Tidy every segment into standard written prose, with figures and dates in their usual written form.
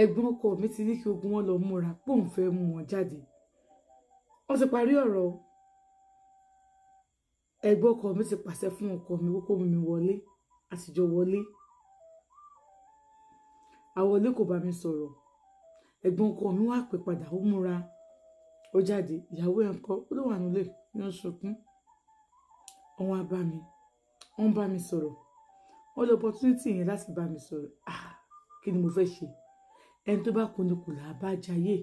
ẹ̀gbọ́n ọkọ mi ti ní kí ogun wọn lọ múra póun fẹ́ mú wọn jáde wọ́n ti parí ọ̀rọ̀ ẹ̀gbọ́n ọkọ mi ti pàṣẹ fún ọkọ mi kó mú mi wọlé àtijọ́ wọlé àwọlé kò bá mi sọ̀rọ̀ ẹ̀gbọ́n ọkọ mi wá pè padà ó múra ó jáde ìyàwó ẹ̀ ńkọ́ ó ló wà nílé ní sunkún wọ́n bá mi sọ̀rọ̀ wọ́n lọ opportunity yẹn láti bá mi sọ̀rọ̀ kí ni mo fẹ́ ṣe ẹni tó bá kun ni kò là bá jayé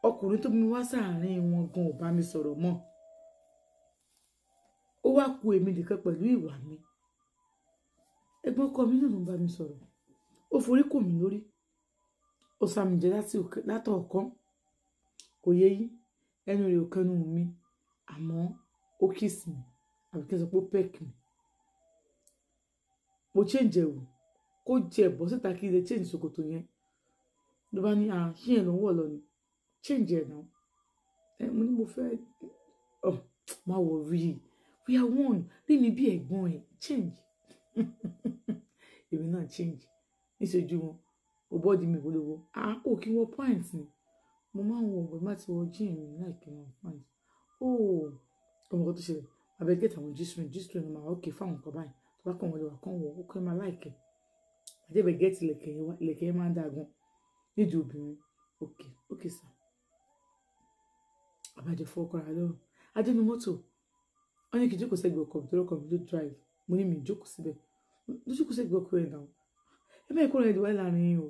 ọkùnrin tó mú wá sáàárín wọn gan ò bá mi sọ̀rọ̀ mọ́ ó wá ku èmi nìkan pẹ̀lú ìwà mi ẹ̀gbọ́n ọkọ mi náà ló ń bá mi sọ̀rọ̀ ó forí kò mí lórí ó sàmì jẹ látọ̀ ọ̀kan kò yé yín ẹnu rẹ̀ ò kẹnu mi àmọ́ ó kiss mi àbí kí n sọ pé ó peck mi mo change ẹ̀wù kó jẹ ẹ̀bọ́ síta kí ilé change ṣòkòtò yẹn ló bá ní ṣí yẹn ló ń wọ̀ lọ ni change ẹ̀ náà mo ní mo fẹ́ máa wọ̀ rí i we are one rí mi bí ẹ̀gbọ́n ẹ̀ change èmi náà change níṣẹ́jú wọn ò bọ́ọ̀dì mi polówó ó kí wọ́n pint ni mo máa ń wọ ọ̀gbẹ́ má ti wọ jean mi láìpẹ́ wọn pint ọmọ kan tó ṣẹlẹ̀ abẹ́gẹ́tì àwọn g-string ni màá ókè fáwọn nǹkan báyìí tó bá kàn wọ́n lè wà kàn wọ́n ó kẹ́ máa láìkẹ́ àdébẹ̀gẹ́tì ilẹ̀kẹ̀ yẹn máa ń dàgún nídìí obìnrin ókè sà àbájọ fọkàrà lọ́rùn adénú mọ́tò wọ́n ní kí n jókòó sẹ́gbẹ̀ẹ́ ọkọ̀ mi tó rọ́kọ̀ mi ló drive mo ní mi jókòó síbẹ̀ ló jókòó sẹ́gbẹ̀ẹ́ ọkọ̀ rẹ̀ náà ẹ bẹ́ẹ̀ kọ́ rẹ̀ ìdíwáyé láàrin yín o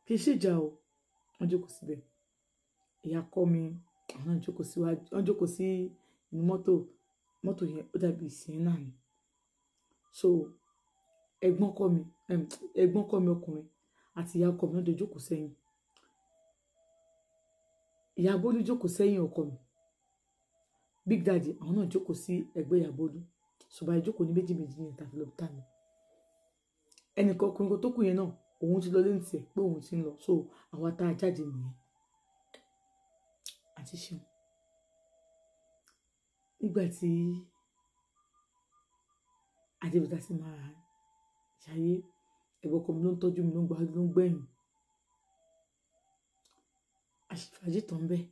kì í ṣèjà o wọ́n jókòó síbẹ̀ ìyá kọ́ mi àwọn náà jókòó sí inú mọ́tò yẹn ó dàbí ìsìn náà ni so ẹ̀gbọ́n kọ́ mi ọkùnrin àti ìyá ọkọ mi náà jókòó sẹ́yìn ìyá Bólú jókòó sẹ́yìn ọkọ mi Big Daddy àwọn náà jókòó sí ẹgbẹ́ ìyá Bólú ṣùgbọ́n ìjókòó ní méjì ní ìtàfi lọ tà mí ẹnìkan ọkùnrin tó kù yẹn náà òun ti lọ lé ní tiẹ̀ pé òun ti ń lọ so àwa tá a jáde nìyẹn àti ṣeun nígbà tí adébítà sì máa ṣayé ẹ̀gbọ́n ọkọ mi ló ń tọ́jú mi ló ń gbẹ̀yìn àṣìfàjì tán bẹ́ẹ̀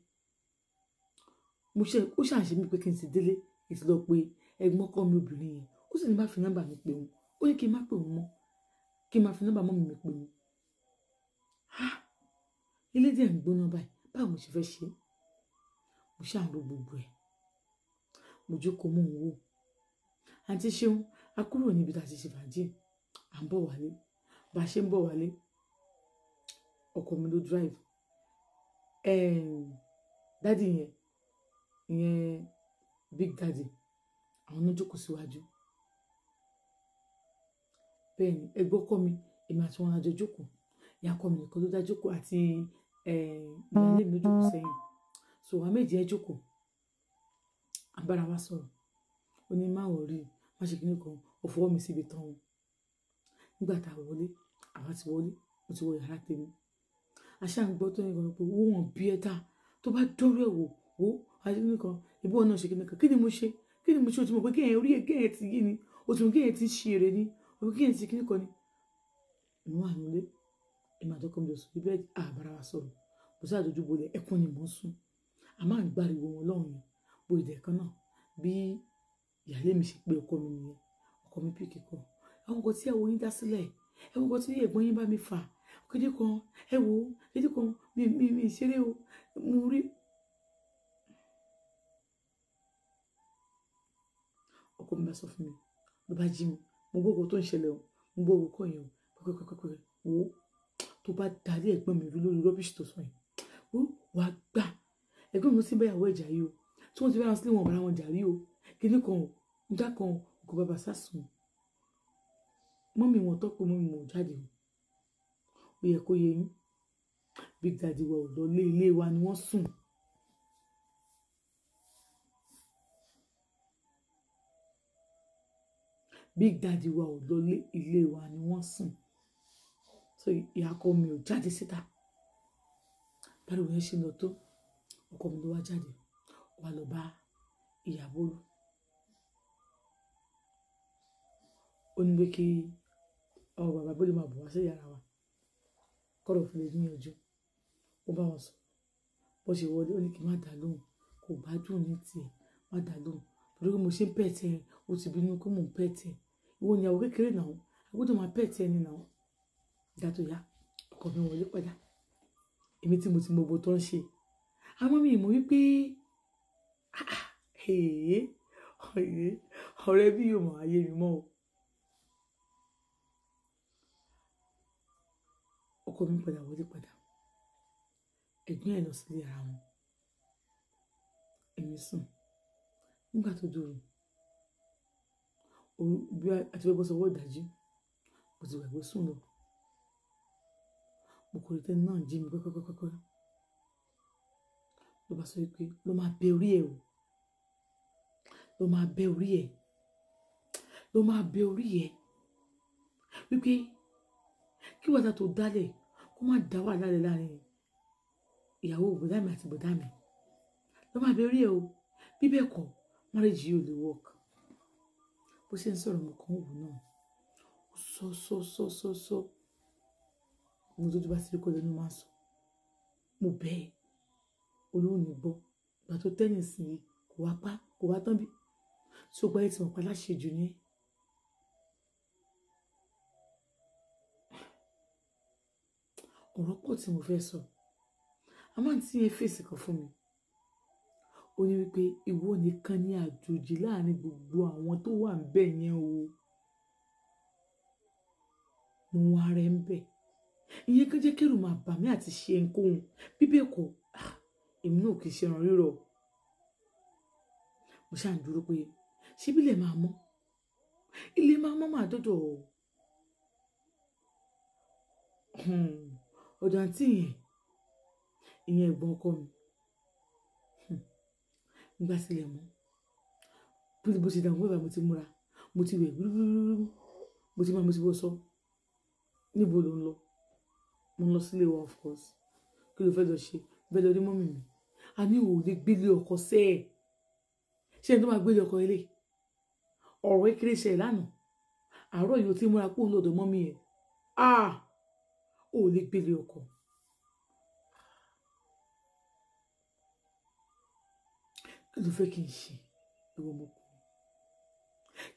ó ṣàṣe mí pé kí n sì délé ètò lọ pé ẹ̀gbọ́n ọkọ mi obìnrin yẹn ó sì ní bá fi nọ́mbà mi pè wọ́n ó ní kí n má pè wọ́n mọ́ kí n má fi nọ́mbà mọ́ mi pè wọ́n ilé díẹ̀ ń gbóná báyìí báwo mo ṣe fẹ́ ṣe mo ṣàǹrò gbogbo ẹ̀ mo jókòó mò ń wò àǹtí ṣeun a kúrò níbi tá a ti ṣe fàájì à ń bọ̀ wálé bá a ṣe ń bọ̀ wálé ọkọ mi ló drive dádì ìyẹn Big Daddy àwọn náà jókòó síwájú bẹ́ẹ̀ ni ẹgbẹ́ ọkọ mi èmi àti wọn àjọ jókòó ìyá ọkọ mi nìkan ló dá jókòó àti ìyáálé mi ló jókòó sẹ́yìn so àwọn méjì ẹ jókòó abára wa sọ̀rọ̀ ó ní má wọrí má ṣe kíní kan ó fọwọ́ mi síbi tán wọn nígbà tá a wọlé àwa ti wọlé mo ti wọ yàrá tèmi àṣà ń gbọ́ tó ní kan pé owó wọn bí ẹ ta tó bá dọ́rọ̀ ẹ̀ wò àti kíní kan ìbú ọ̀nà ṣe kíní kan kí ni mo ṣe o ti mọ̀ pé kéèyàn orí kéèyàn ti yí ni o ti mọ̀ kéèyàn ti ṣe èrè ni o mọ̀ kéèyàn ti kíní kan ni ìwọ̀n ànulé ìmọ̀ àtọkọ mi lọ sọ ibẹ̀ àbára wa sọ̀rọ̀ mo sáà dojú bolẹ̀ ẹkún ni mò ń sún àmọ́ à ń gbáriwo wọn lọ́hùn yẹn bo ìdẹ̀ kan náà bí ìyáálé mi ṣe pé ọkọ mi nìyẹn ọkọ mi pè kíkọ àwọn nǹkan tí ẹwọ yín dá sílẹ̀ ẹwọ nǹkan tí ẹ̀gbọ́n yín bá mi fà kéde kan kéde kan mi ṣeré o mo rí ọkọ mi bá sọ fún mi ló bá jí mi mo gbogbo tó ń ṣẹlẹ̀ o mo gbogbo kọ yẹn o pẹpẹpẹpẹ wo tó bá darí ẹ̀gbọ́n mi rí lórí rọbìṣì tó sọ yẹn ó wàá gbà ẹ̀gbọ́n mi ló ti báyàwó ẹ̀jà yìí o tí wọ́n ti fẹ́ràn sílé wọn bára wọn jà rí o kíní kan o nígbà kan kò bàbá sásùn mọ́mì wọn tọ́ pé mọ́mì wọn ò jáde o ó yẹ kó yẹ yín Big Daddy wa ò lọ lé ilé wa ni wọ́n sùn Big Daddy wa ò lọ lé ilé wa ni wọ́n sùn so ìyá ọkọ mi ò jáde síta báwo yẹn ṣe lọ tó ọkọ mi ló wá jáde wá lọ bá ìyá Bólú ó ní pé kí bàbá Bólú máa bọ̀ wá sí yàrá wa kọ́rọ̀ fi lè níyànjú. Ó bá wọn sọ bó ṣe wọlé, ó ní kí n má dá lóhùn, kò gbádùn ní tiẹ̀, má dá lóhùn torí pé mo ṣe ń pẹ̀tẹ́ ẹ, ó ti bínú pé mò ń pẹ̀tẹ́. Ìwọ ni ìyàwó kékeré náà, a gbọ́dọ̀ máa pẹ̀tẹ́ ẹni náà. Ìgbà tó yá, ọkọ mi wọlé padà. Èmi tí mo ti mọ gbogbo tó ń ṣe. Àmọ́ mi ì mọ̀ wípé ọ̀rẹ́ bí yóò mọ̀ ayé mi mọ́ o. Ọkọ mi padà wọlé padà. Ẹ̀gbọ́n ẹ̀ lọ sílé ara wọn. Èmi sùn. Nígbà tó dòru, bí a ti fẹ́ bọ́ sọ́wọ́ ìdájí, mo ti gbàgbé sùn lọ. Mo kò rí tẹ́ni náà jí mi pẹ́pẹ́pẹ́pẹ́. Ló bá sọ wípé ló máa bẹ orí ẹ̀ o. Ló máa bẹ orí ẹ̀. Ló máa bẹ orí ẹ̀. Wípé kí wàdà tó dálẹ̀ kó má dá wà lálẹ́ láàrin ìyàwó bọ̀dá mi àti bọ̀dá mi. Ló máa bẹ orí ẹ̀ o. Bí bẹ́ẹ̀ kọ́, marriage yìí ò lè work. Bó ṣe ń sọ̀rọ̀ mo kàn wò náà. Ó sọ. Mo tó bá sí kó lẹ́nu máa sọ. Mo bẹ́ẹ̀. Olóhùn ní gbọ́. Ìgbà tó tẹ́yìn sí i, kò wá tán bí. Tí ó gbá ẹ̀ tí wọ́n pa láṣejù ní. Ọ̀rọ̀ pọ̀ tí mo fẹ́ sọ. A máa ń tí ẹ fèsì kan fún mi. Ó ní wípé ìwọ nìkan ní àjòjì láàrin gbogbo àwọn tó wà ńbẹ̀ yẹn o. Mo wá rẹ̀ ń bẹ̀. Ìyẹn kan jẹ́ kẹ́rù máa bà mí àti ṣe nǹkan. Bí bẹ́ẹ̀ kọ́, èmi náà kì í ṣe ẹran rírọ̀. Mo ṣáà ń dúró pé ṣé bí ilẹ̀ máa mọ́? Ilé máa mọ́ máa dọ́dọ̀ o. Ọ̀dọ̀ àǹtí ìyẹn ẹ̀gbọ́n ọkọ mi. Nígbà sílẹ̀ mọ́. Bó ṣe dàgbà bàbá mo ti múra. Mo ti wẹ̀ gbúrúgbúrú. Mo ti bọ́ sọ. Níbo ló ń lọ? Mo ń lọ sílé wa of course. Kí ló fẹ́ lọ ṣe? Bẹ́ẹ̀ lọ rí mọ́mì mi. A ní òun lè gbélé ọkọ sẹ́ẹ̀. Ṣé ẹni tó máa gbélé ọkọ ilé? Ọ̀rọ̀ kékeré ṣe lánàá. Àárọ̀ yìí ó ti múra pé òun lọ́dọ̀ mọ́mì ẹ̀. Ó lè gbélé ọkọ. Kí ló fẹ́ kí n ṣe? Ìwọ ọmọkùnrin.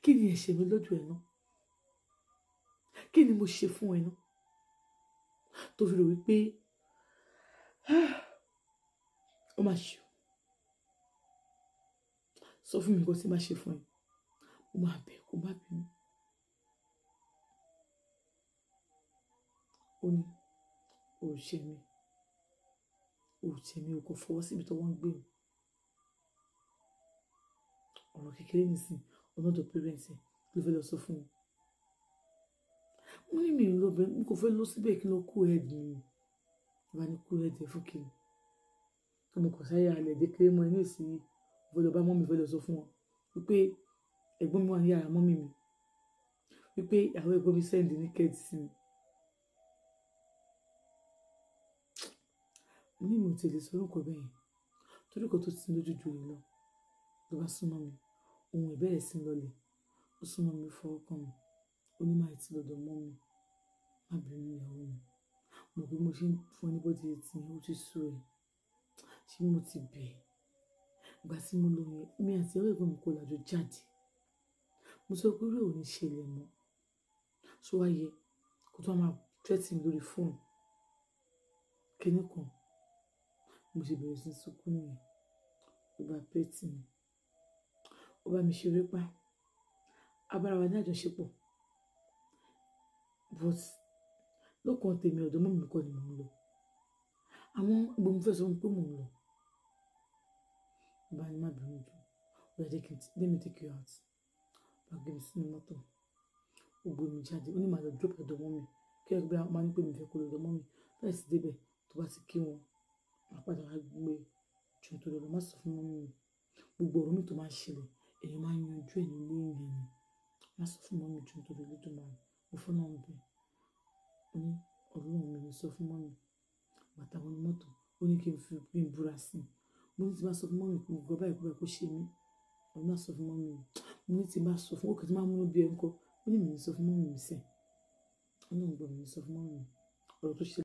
Kí ni ẹ̀ṣẹ̀ mi lọ́dọ̀ ẹ̀ náà? Kí ni mo ṣe fún ẹ náà? Tó fi rò wípé ó máa ṣe o. Sọ fún mi nǹkan tí máa ṣe fún ẹ. Mo máa bẹ̀ kó má bínú. Ó ní o ò ṣe mí. O kò fọwọ́ síbi tó wọ́n ń gbé o. Ọ̀rọ̀ kékeré nìsín, ọ̀nà ọ̀dọ̀ parents ẹ̀ ló fẹ́ lọ sọ fún wọn. Mo ní mi ò lọ bẹ̀, mo kò fẹ́ lọ síbẹ̀ kí n lọ kú ẹ̀dì mi. Bá ní kú ẹ̀dì ẹ̀ fún kí ni. Ọmọ kò sáyà alẹ̀ dé kéré mọ́ inú ìsinyìí. Mo fẹ́ lọ bá mọ́mì fẹ́ lọ sọ fún wọn. Wípé ẹ̀gbọ́n mi wà ní yàrá mọ́mì mi. Wípé àwọn ẹ̀gbọ́n mi send ní kẹ́ẹ̀tì sí mi. Mo ní mi ò tẹ̀lé sọ́rọ̀ nǹkan bẹ́ẹ̀ yẹn. Torí kò tó ti lójú ju rẹ̀ lọ. Ló bá súnmọ́ mi. Ohun ìbẹ̀rẹ̀ sí lọlẹ̀. Ó súnmọ́ mi fọwọ́ kàn mi. Ó ní máa ti lọ́dọ̀ mọ́ mi. Má bínú ìyàwó mi. Mo bí mo ṣe ń fún anybody tí ó ti sú ẹ. Ṣé mo ti bẹ̀ ẹ́? Ìgbà tí mo lọ yẹn, mi àti ọ̀rẹ́ ẹ̀gbọ́n mi kò làjọ jáde. Mo sọ pé orí ò ní ṣẹlẹ̀ mọ́. Ṣó wá yẹ kó tó máa threat mi lórí fóònù. Kíní kan. Mo ṣe bẹ̀rẹ̀ sí sunkún nìyẹn. Ó bá pẹ́ẹ́tì mi. Ó bá mi ṣeré pa. A bára wa ní àjọṣepọ̀. But lọ́kàn tèmi ọ̀dọ̀ mọ́mì mi kọ́ ni mò ń lọ. Àwọn gbogbo mo fẹ́ sọ pé mò ń lọ. Bá ní má bínú jù. Ó yá let me take you out. Bá gbé mi sínú mọ́tò. Ó gbé mi jáde. Ó ní màá lọ drop ọ̀dọ̀ mọ́mì. Kí ẹ gbé máa ní pé mi fẹ́ kó lọ́dọ̀ mọ́mì. Bẹ́ẹ̀ sì débẹ̀ tó bá ti kí wọn. Màá padà wá gbé jù tó lọ má sọ fún mọ́mì mi. Gbogbo ọ̀rọ̀ mi tó máa ń ṣẹlẹ̀, èyí máa ń yanjú ẹ̀ nílé ìyẹn ni. Má sọ fún mọ́mì jù tó lọ lójú máa ń. Mo fọ́nà ń bẹ̀. Ó ní Ọlọ́run mi ní sọ fún mọ́mì. Bàtà wọn ní mọ́tò. Ó ní kí n fi búra sí i. Mo ní tí bá sọ fún mọ́mì pé gbogbo báyìí kó ṣe mí. Ó ní má sọ fún mọ́mì mi. Mo ní tí bá sọ fún òkè tí máa múnú bí ẹ ńkọ́. Ó ní mi ní sọ fún mọ́mì mi sẹ́. Ó ní òun gbọ́ mi ní sọ fún mọ́mì mi. Ọ̀rọ̀ tó ṣe.